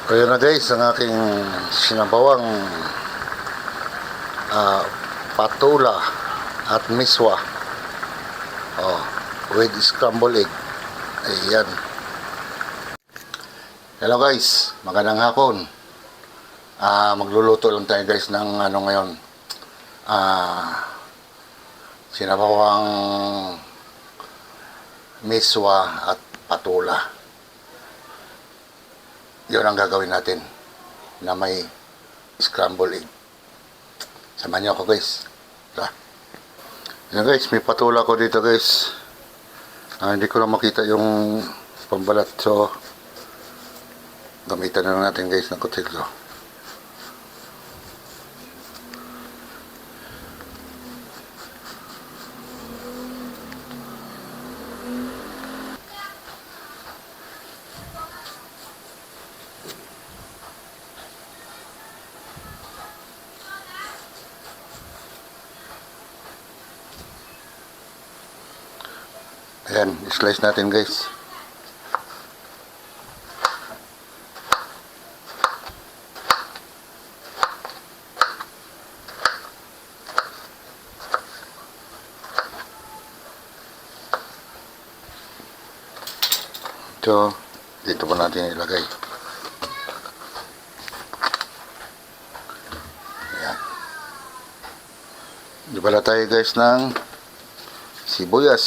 Ayun na guys, ang aking sinabawang patula at miswa. Oh, with scrambled egg. Ayan. Hello guys, magandang hapon. Magluluto lang tayo guys ng ano ngayon. Sinabawang miswa at patula. Yun ang gagawin natin na may scrambled egg. Samahan niyo ako guys. Tara. Yan guys, may patula ko dito guys. Hindi ko na makita yung pambalat. So, gamitan na natin guys ng kutsilyo. Ayan, slice natin guys. So, dito pa natin ilagay. Ayan. Di pala tayo guys ng sibuyas.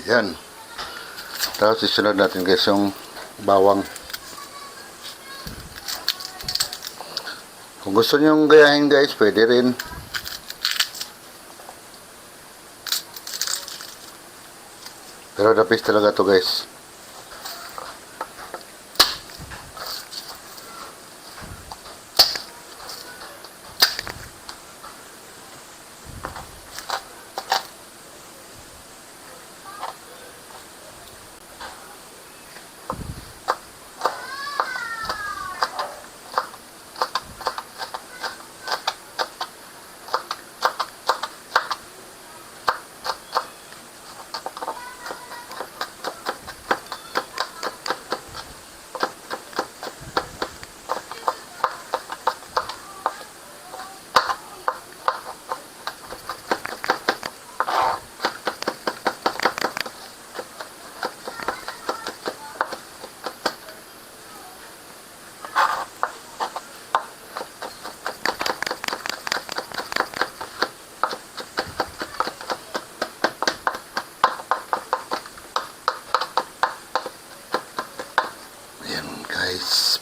Yan. Tapos isunod natin guys yung bawang. Kung gusto nyo gayahin guys, pwede rin. Pero the best talaga to guys.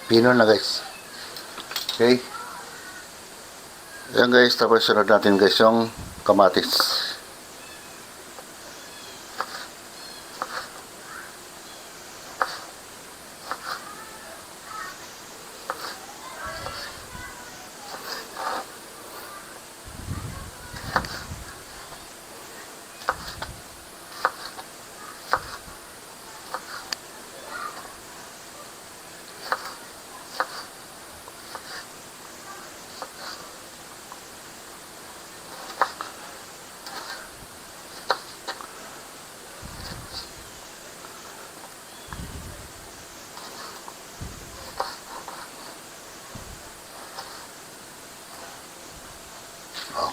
Pino na guys. Okay. Ayan guys, tapos sunod natin guys yung kamatis.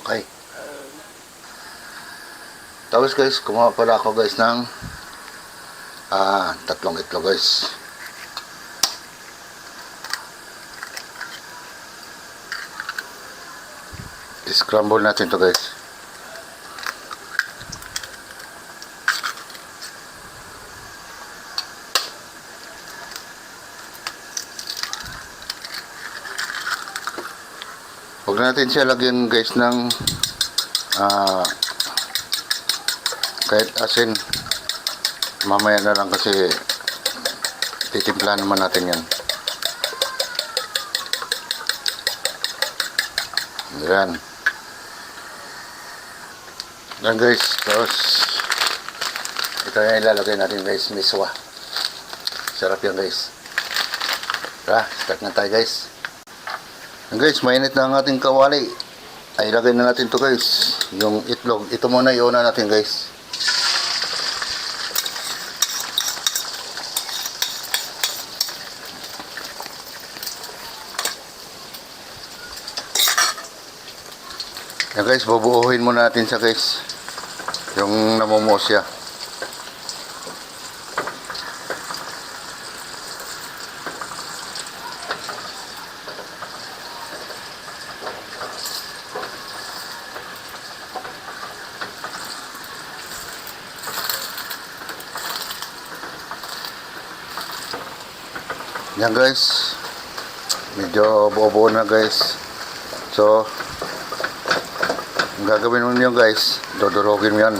Okay. Tapos guys, kumuha pala ako guys ng tatlong itlog guys. I-scramble natin to guys. Huwag natin siya lagyan guys ng kahit asin. Mamaya na lang kasi titimpla naman natin yan. Yan. Yan guys. Tapos ito yung ilalagay natin guys. Miswa. Sarap yan guys. Tara, start na tayo guys. Yan guys, mainit na ang ating kawali. Ay ilagay na natin to guys. Yung itlog. Ito muna iuna natin guys. Yan guys, bubuuhin muna natin siya guys. Yung namumuo siya. Yan guys. Medyo buo-buo na guys. So ang gagawin mo nyo guys, dodorogin mo yan.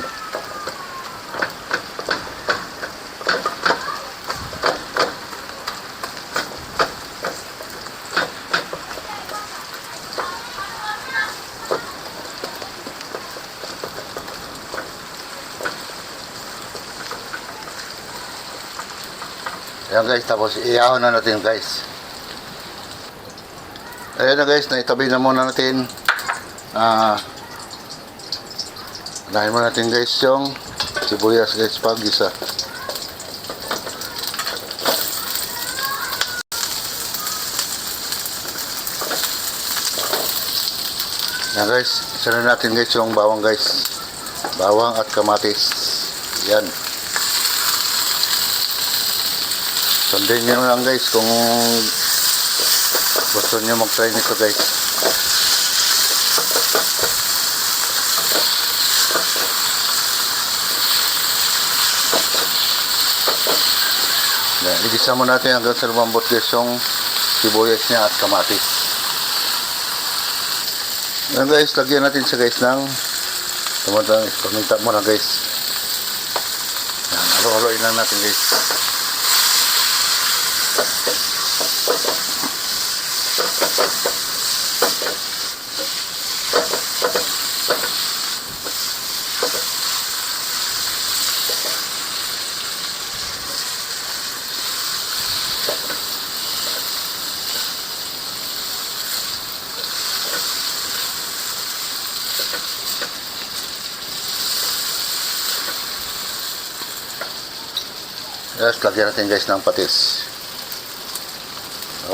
Ayan guys, tapos iahon na natin guys. Ayan na guys, naitabi na muna natin. Unahin mo natin guys yung sibuyas guys pag isa. Yan guys, isa na natin guys yung bawang guys. Bawang at kamatis. Yan. Sundin nyo lang guys kung gusto nyo mag-try nito guys. Igisa mo natin hanggang sa lumambot guys yung sibuyas niya at kamatis. Yan guys, lagyan natin siya guys ng paminta muna guys. Yan, halo-haloin lang natin guys. Yes, lagyan natin guys ng patis.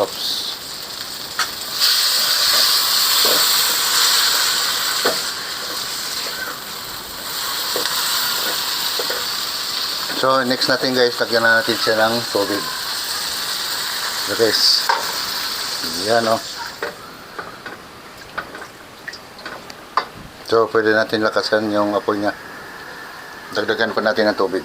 Oops. So, next natin guys, lagyan na natin siya ng tubig. So guys, yan o. So, pwede natin lakasan yung apoy niya. Dagdagan pa natin ng tubig.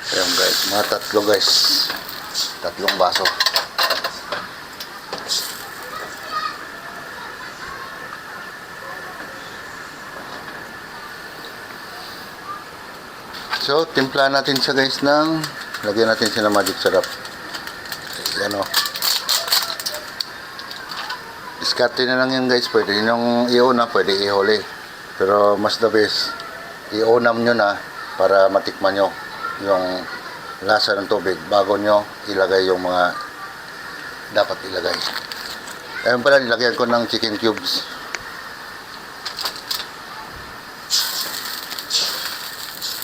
Ayan guys, mga tatlo guys. Tatlong baso. So, timpla natin siya guys ng lagyan natin siya ng magic syrup. Ayan o. Diskarte na lang yan guys. Pwede nyo iuna, pwede ihuli. Pero mas the best, iunam nyo na para matikman nyo yung lasa ng tubig bago nyo ilagay yung mga dapat ilagay. Ayun pala, nilagyan ko ng chicken cubes.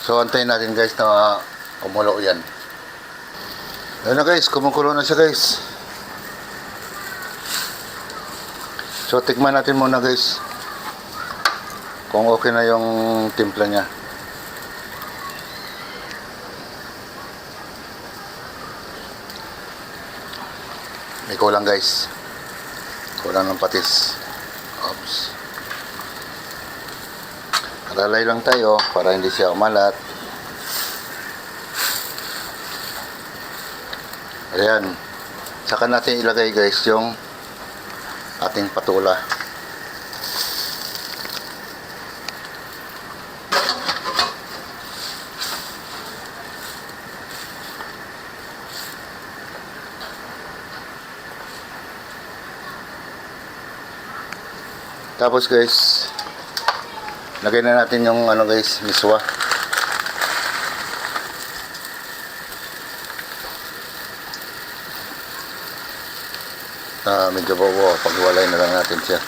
So antayin natin guys na kumulo yan. Ayun na guys, kumukulo na siya guys. So tikman natin muna guys kung okay na yung timpla niya. May kulang guys. Kulang ng patis. Oops. Alalay lang tayo para hindi siya umalat. Ayan. Saka natin ilagay guys yung ating patula. Tapos guys, lagay na natin yung ano guys, miswa. Medyo bawa, pagwalay na lang natin siya.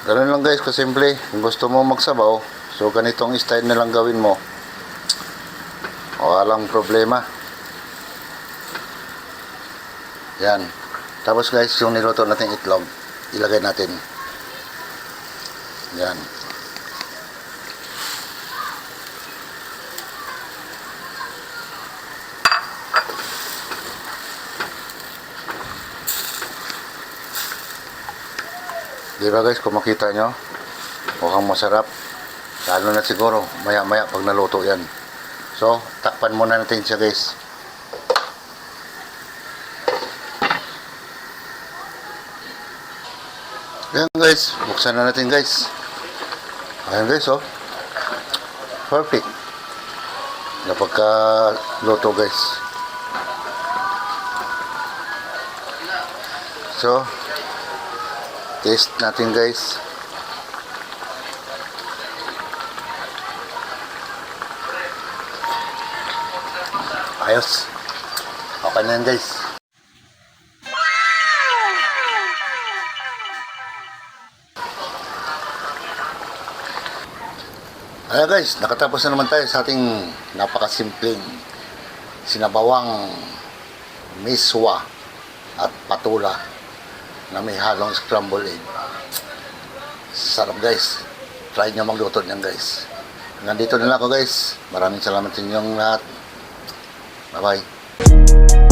Ganun lang guys, kasimple. Kung gusto mo magsabaw, so ganitong style na lang gawin mo. Walang problema. Yan. Tapos guys, yung niluto natin itlog, ilagay natin. Yan. Di ba guys, kung makita nyo, mukhang masarap. Lalo na siguro, maya maya pag naluto yan. So, takpan muna natin siya guys. Yan guys, buksan na natin guys. Ayan guys, oh. Perfect. Napagka luto guys. So, taste natin guys. Ayos. Okay na yan guys. Ayan guys, nakatapos na naman tayo sa ating napakasimpleng sinabawang miswa at patula na may halong scramble egg. Sarap guys. Try nyo magluto niyan guys. Hanggang dito na lang ako guys. Maraming salamat sa inyong lahat. Bye bye.